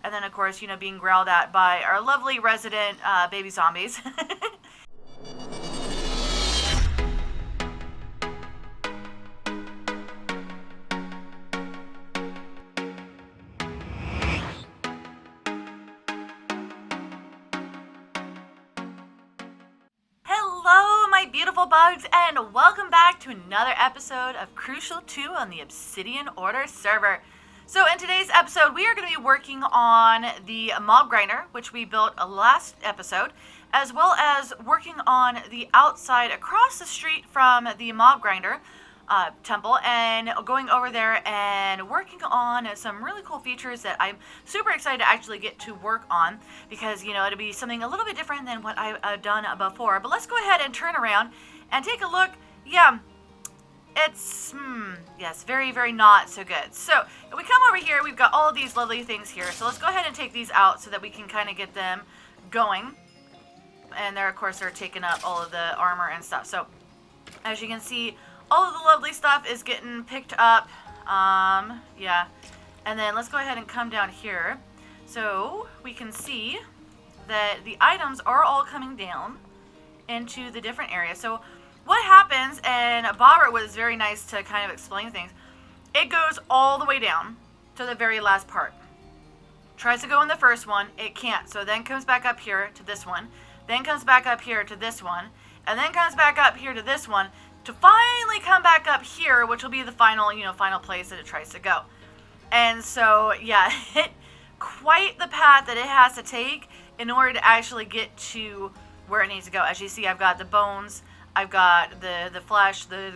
And then, of course, you know, being growled at by our lovely resident baby zombies. Hello, my beautiful bugs, and welcome back to another episode of Crucial 2 on the Obsidian Order server. So in today's episode, we are going to be working on the mob grinder, which we built last episode, as well as working on the outside across the street from the mob grinder temple, and going over there and working on some really cool features that I'm super excited to actually get to work on, because, you know, it'll be something a little bit different than what I've done before. But let's go ahead and turn around and take a look. Yeah, it's, yes, very, very not so good. So if we come over here, we've got all of these lovely things here. So let's go ahead and take these out so that we can kind of get them going. And there, of course, they're taking up all of the armor and stuff. So as you can see, all of the lovely stuff is getting picked up. Yeah. And then let's go ahead and come down here. So we can see that the items are all coming down into the different areas. So what happens, and Bobbert was very nice to kind of explain things, it goes all the way down to the very last part. Tries to go in the first one, it can't. So then comes back up here to this one, then comes back up here to this one, and then comes back up here to this one, to finally come back up here, which will be the final, you know, final place that it tries to go. And so, yeah, quite the path that it has to take in order to actually get to where it needs to go. As you see, I've got the bones, I've got the flesh, the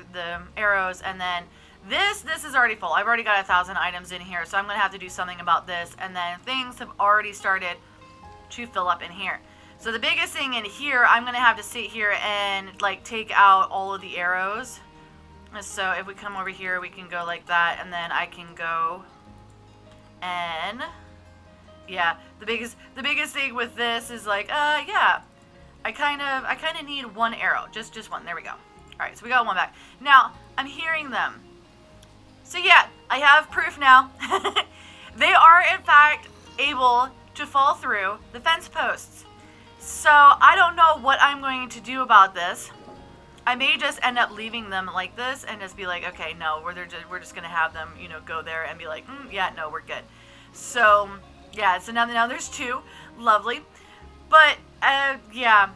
arrows, and then this is already full. I've already got 1,000 items in here, so I'm going to have to do something about this. And then things have already started to fill up in here. So the biggest thing in here, I'm going to have to sit here and, like, take out all of the arrows. So if we come over here, we can go like that, and then I can go and, yeah, the biggest thing with this is, like, yeah, I kind of need one arrow, just one. There we go. All right, so we got one back. Now, I'm hearing them. So yeah, I have proof now. They are, in fact, able to fall through the fence posts. So I don't know what I'm going to do about this. I may just end up leaving them like this and just be like, okay, no, we're just gonna have them, you know, go there and be like, yeah, no, we're good. So yeah, so now there's two, lovely. But yeah,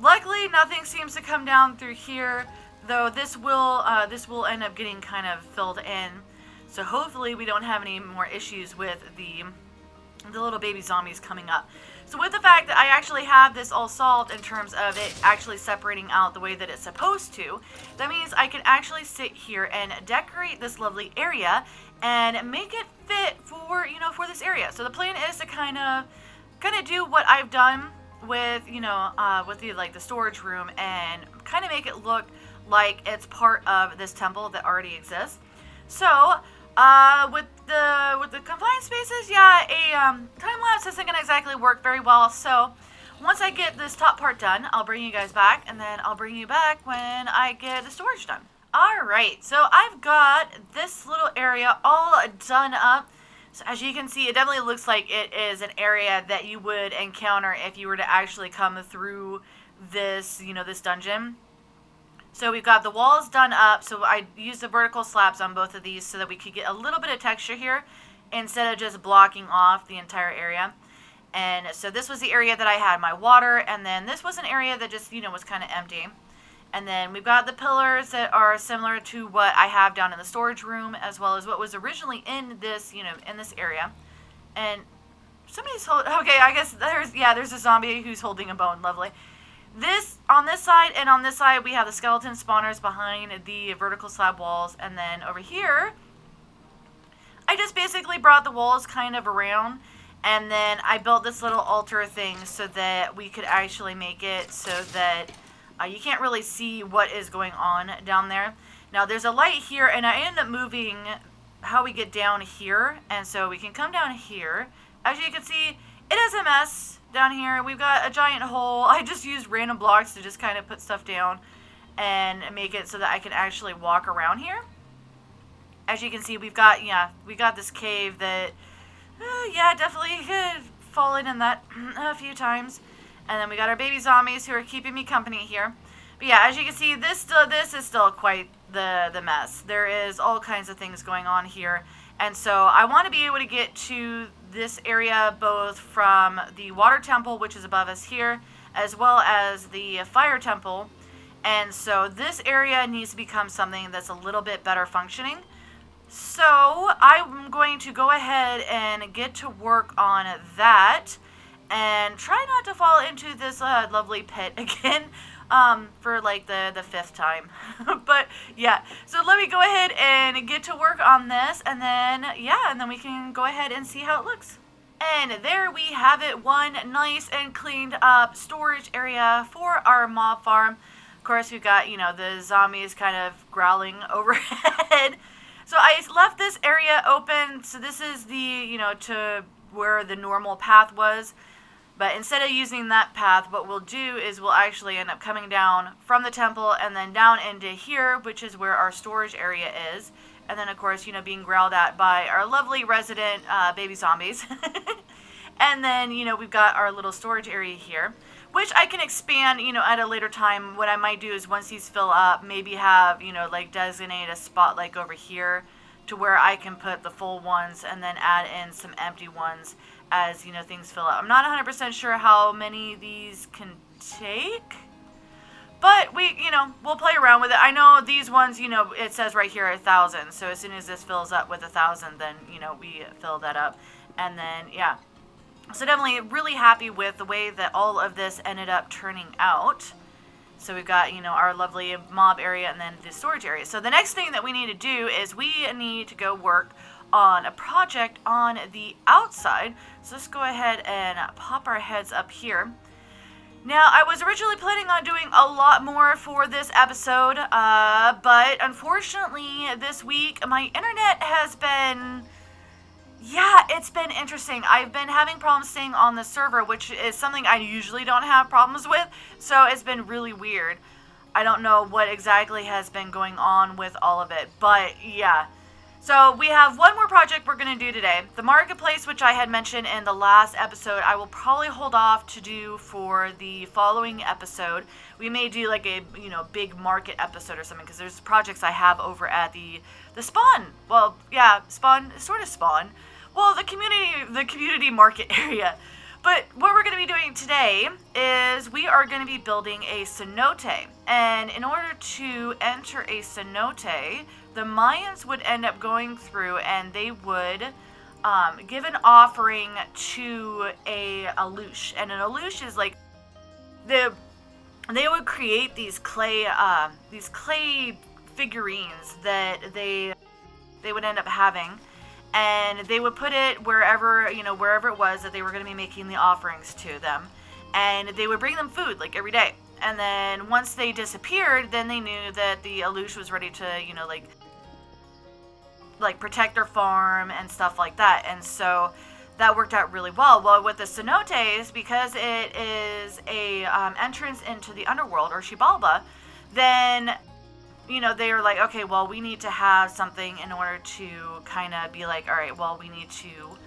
luckily nothing seems to come down through here, though this will end up getting kind of filled in. So hopefully we don't have any more issues with the little baby zombies coming up. So with the fact that I actually have this all solved in terms of it actually separating out the way that it's supposed to, that means I can actually sit here and decorate this lovely area and make it fit for, you know, for this area. So the plan is to kind of do what I've done with, you know, with the, like, the storage room, and kind of make it look like it's part of this temple that already exists. So with the confined spaces, yeah, a time-lapse isn't going to exactly work very well. So once I get this top part done, I'll bring you guys back, and then I'll bring you back when I get the storage done. Alright, so I've got this little area all done up. So as you can see, it definitely looks like it is an area that you would encounter if you were to actually come through this, you know, this dungeon. So we've got the walls done up, so I used the vertical slabs on both of these so that we could get a little bit of texture here instead of just blocking off the entire area. And so this was the area that I had my water, and then this was an area that just, you know, was kind of empty. And then we've got the pillars that are similar to what I have down in the storage room, as well as what was originally in this, you know, in this area. And somebody's holding, okay, I guess there's a zombie who's holding a bone, lovely. This, on this side and on this side, we have the skeleton spawners behind the vertical slab walls. And then over here, I just basically brought the walls kind of around. And then I built this little altar thing so that we could actually make it so that you can't really see what is going on down there. Now, there's a light here, and I ended up moving how we get down here. And so we can come down here. As you can see, it is a mess down here. We've got a giant hole. I just used random blocks to just kind of put stuff down and make it so that I can actually walk around here. As you can see, we've got this cave that Yeah, definitely fallen in that a few times. And then we got our baby zombies who are keeping me company here. But yeah, as you can see, this is still quite the mess. There is all kinds of things going on here. And so I want to be able to get to this area both from the water temple, which is above us here, as well as the fire temple. And so this area needs to become something that's a little bit better functioning. So I'm going to go ahead and get to work on that and try not to fall into this lovely pit again for like the fifth time. But yeah, so let me go ahead and get to work on this, and then we can go ahead and see how it looks. And there we have it, one nice and cleaned up storage area for our mob farm. Of course, we've got, the zombies kind of growling overhead. So I left this area open, so this is the, to where the normal path was. But instead of using that path, what we'll do is we'll actually end up coming down from the temple and then down into here, which is where our storage area is. And then, of course, being growled at by our lovely resident baby zombies. And then, we've got our little storage area here, which I can expand, at a later time. What I might do is once these fill up, maybe have, like designate a spot like over here to where I can put the full ones and then add in some empty ones as, things fill up. I'm not 100% sure how many these can take, but we'll play around with it. I know these ones, it says right here 1,000. So as soon as this fills up with 1,000, then, we fill that up. And then, yeah. So definitely really happy with the way that all of this ended up turning out. So we've got, our lovely mob area and then the storage area. So the next thing that we need to do is we need to go work on a project on the outside. So let's go ahead and pop our heads up here. Now, I was originally planning on doing a lot more for this episode, but unfortunately this week my internet has been... Yeah, it's been interesting. I've been having problems staying on the server, which is something I usually don't have problems with, so it's been really weird. I don't know what exactly has been going on with all of it, but yeah. So we have one more project we're going to do today. The marketplace, which I had mentioned in the last episode, I will probably hold off to do for the following episode. We may do like a, big market episode or something, because there's projects I have over at the spawn. Well, yeah, sort of spawn. Well, the community market area. But what we're going to be doing today is we are going to be building a cenote. And in order to enter a cenote, the Mayans would end up going through and they would give an offering to a Aluxe. And an Aluxe is like they would create these clay figurines that they would end up having. And they would put it wherever it was that they were going to be making the offerings to them. And they would bring them food, like, every day. And then once they disappeared, then they knew that the Aluxe was ready to, like protect their farm and stuff like that. And so that worked out really well. Well, with the cenotes, because it is a entrance into the underworld, or Xibalba, then... they were like, okay, well, we need to have something in order to kind of be like, all right, well, we need to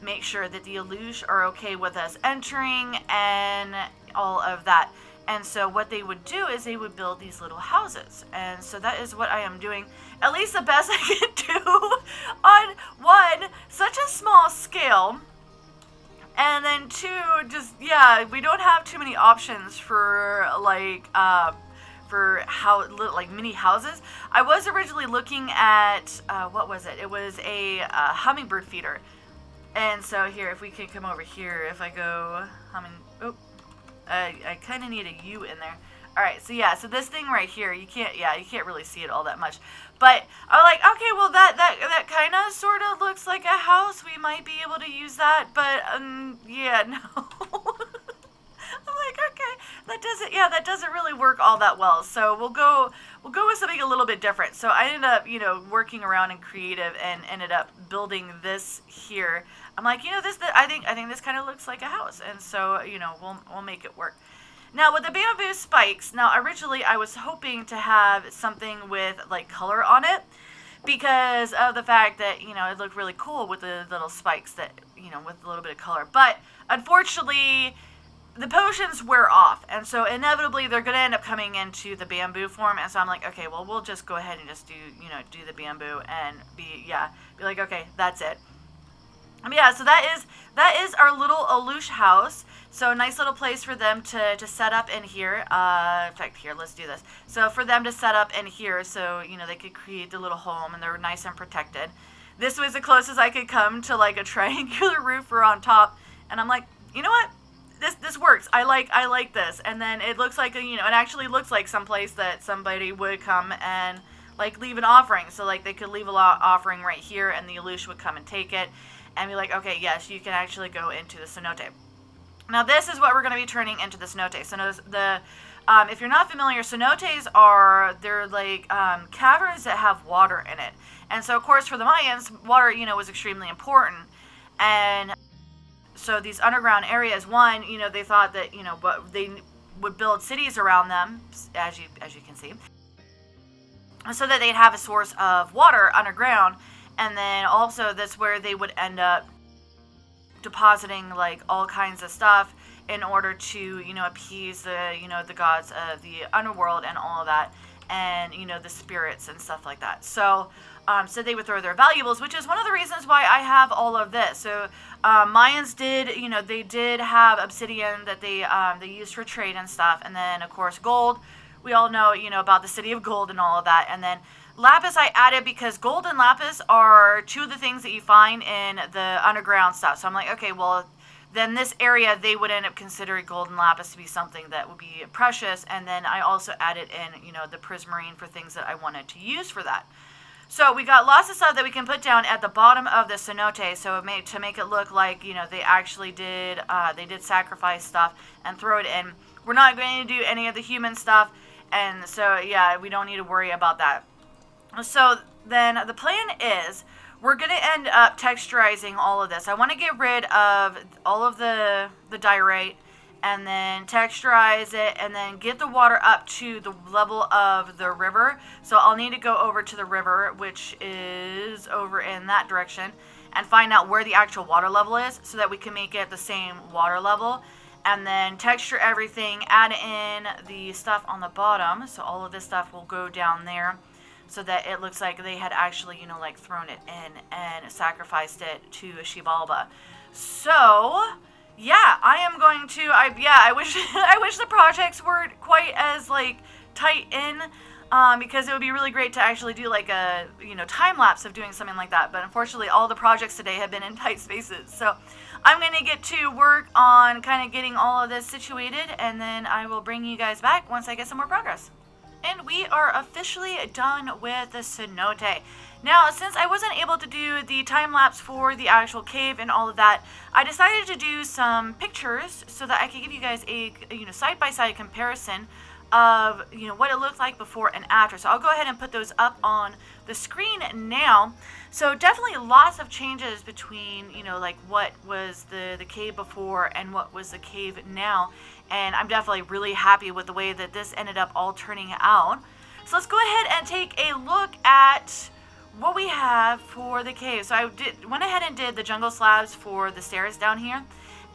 make sure that the Aluxe are okay with us entering and all of that. And so what they would do is they would build these little houses. And so that is what I am doing, at least the best I can do on one, such a small scale. And then two, just, yeah, we don't have too many options for, like, like mini houses. I was originally looking at what was it? It was a hummingbird feeder. And so here, if we can come over here, if I go I kind of need a U in there. All right, so yeah, so this thing right here, you can't really see it all that much. But I'm like, okay, well that kind of sort of looks like a house. We might be able to use that, but yeah, no. I'm like, okay, that doesn't really work all that well. So we'll go with something a little bit different. So I ended up, working around in creative and ended up building this here. I'm like, I think this kind of looks like a house, and so we'll make it work. Now with the bamboo spikes, now originally I was hoping to have something with like color on it, because of the fact that it looked really cool with the little spikes that you know, with a little bit of color. But unfortunately, the potions wear off, and so inevitably they're going to end up coming into the bamboo form. And so I'm like, okay, well, we'll just go ahead and just do the bamboo and be like, okay, that's it. Yeah, so that is our little Aluxe house. So a nice little place for them to set up in here. In fact, here, let's do this. So for them to set up in here, so, you know, they could create their little home and they're nice and protected. This was the closest I could come to like a triangular roof or on top. And I'm like, you know what? This works. I like this. And then it looks like, you know, it actually looks like someplace that somebody would come and like leave an offering. So like they could leave a offering right here and the Aluxe would come and take it and be like, okay, yes, you can actually go into the Cenote. Now this is what we're going to be turning into the Cenote. So if you're not familiar, cenotes they're like caverns that have water in it. And so of course for the Mayans, water, you know, was extremely important. And so these underground areas, one, you know, they thought that, you know, but they would build cities around them, as you can see, so that they'd have a source of water underground. And then also that's where they would end up depositing like all kinds of stuff in order to, you know, appease the, you know, the gods of the underworld and all of that, and, you know, the spirits and stuff like that. So so they would throw their valuables, which is one of the reasons why I have all of this. So Mayans did, you know, they did have obsidian that they used for trade and stuff, and then of course gold. We all know, you know, about the city of gold and all of that. And then lapis I added because gold and lapis are two of the things that you find in the underground stuff. So I'm like, okay, well, then this area, they would end up considering gold and lapis to be something that would be precious. And then I also added in, you know, the prismarine for things that I wanted to use for that. So we got lots of stuff that we can put down at the bottom of the cenote, so to make it look like, you know, they actually did, they did sacrifice stuff and throw it in. We're not going to do any of the human stuff, and so, yeah, we don't need to worry about that. So then the plan is we're going to end up texturizing all of this. I want to get rid of all of the diorite and then texturize it and then get the water up to the level of the river. So I'll need to go over to the river, which is over in that direction, and find out where the actual water level is so that we can make it the same water level. And then texture everything, add in the stuff on the bottom. So all of this stuff will go down there so that it looks like they had actually, you know, like thrown it in and sacrificed it to Xibalba. So, yeah, I am going to, I wish I wish the projects weren't quite as, like, tight in, because it would be really great to actually do, like, a, you know, time-lapse of doing something like that. But unfortunately, all the projects today have been in tight spaces. So I'm going to get to work on kind of getting all of this situated, and then I will bring you guys back once I get some more progress. And we are officially done with the Cenote. Now, since I wasn't able to do the time-lapse for the actual cave and all of that, I decided to do some pictures so that I could give you guys a, you know, side-by-side comparison of, you know, what it looked like before and after. So I'll go ahead and put those up on the screen now. So definitely lots of changes between, you know, like what was the cave before and what was the cave now. And I'm definitely really happy with the way that this ended up all turning out. So let's go ahead and take a look at what we have for the cave. So I went ahead and did the jungle slabs for the stairs down here,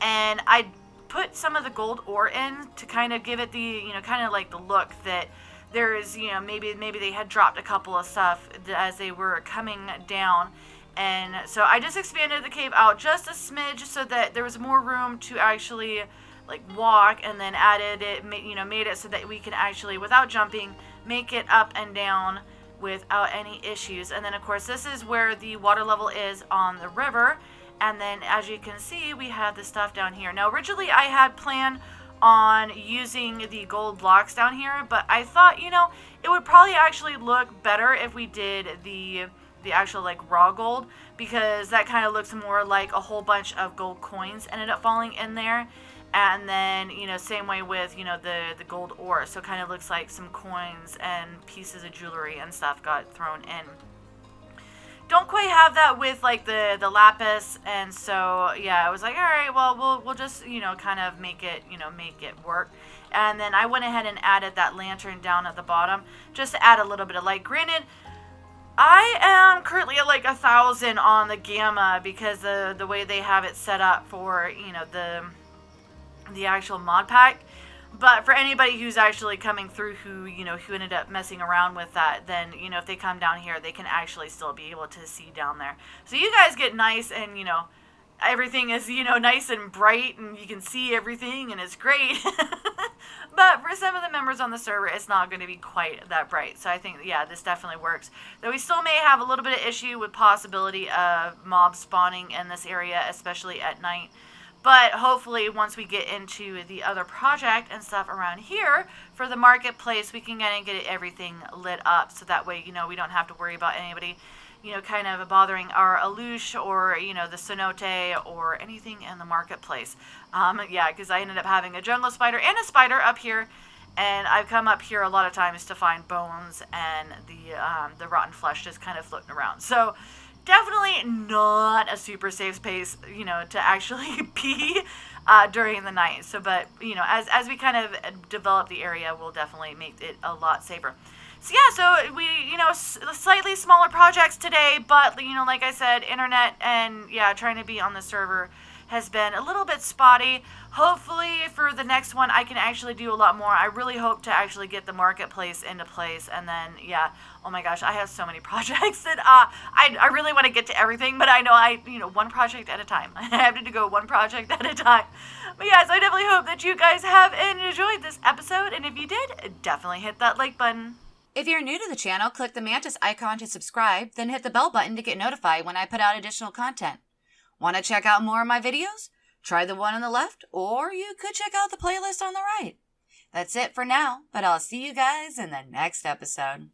and I put some of the gold ore in to kind of give it the, you know, kind of like the look that there is, you know, maybe they had dropped a couple of stuff as they were coming down. And so I just expanded the cave out just a smidge so that there was more room to actually like walk, and then added it, you know, made it so that we can actually, without jumping, make it up and down without any issues. And then of course this is where the water level is on the river, and then as you can see we have the stuff down here. Now originally I had planned on using the gold blocks down here, but I thought, you know, it would probably actually look better if we did the actual like raw gold, because that kind of looks more like a whole bunch of gold coins ended up falling in there. And then, you know, same way with, you know, the gold ore. So it kind of looks like some coins and pieces of jewelry and stuff got thrown in. Don't quite have that with, like, the lapis. And so, yeah, I was like, all right, well, we'll just, you know, kind of make it, you know, make it work. And then I went ahead and added that lantern down at the bottom just to add a little bit of light. Granted, I am currently at like 1,000 on the Gamma because the way they have it set up for, you know, the actual mod pack. But for anybody who's actually coming through who ended up messing around with that, then, you know, if they come down here, they can actually still be able to see down there. So you guys get nice and, you know, everything is, you know, nice and bright and you can see everything and it's great. But for some of the members on the server, it's not going to be quite that bright. So I think, yeah, this definitely works. Though we still may have a little bit of issue with possibility of mobs spawning in this area, especially at night. But hopefully once we get into the other project and stuff around here for the marketplace, we can get everything lit up. So that way, you know, we don't have to worry about anybody, you know, kind of bothering our Aluxes or, you know, the Cenote or anything in the marketplace. Yeah, because I ended up having a jungle spider and a spider up here. And I've come up here a lot of times to find bones and the rotten flesh just kind of floating around. So definitely not a super safe space, you know, to actually be during the night. So, but, you know, as we kind of develop the area, we'll definitely make it a lot safer. So, yeah, so we, you know, slightly smaller projects today, but, you know, like I said, internet and, yeah, trying to be on the server has been a little bit spotty. Hopefully for the next one, I can actually do a lot more. I really hope to actually get the marketplace into place. And then, yeah, oh my gosh, I have so many projects that I really want to get to everything. But I know you know, one project at a time. I have to go one project at a time. But yeah, so I definitely hope that you guys have enjoyed this episode. And if you did, definitely hit that like button. If you're new to the channel, click the Mantis icon to subscribe, then hit the bell button to get notified when I put out additional content. Want to check out more of my videos? Try the one on the left, or you could check out the playlist on the right. That's it for now, but I'll see you guys in the next episode.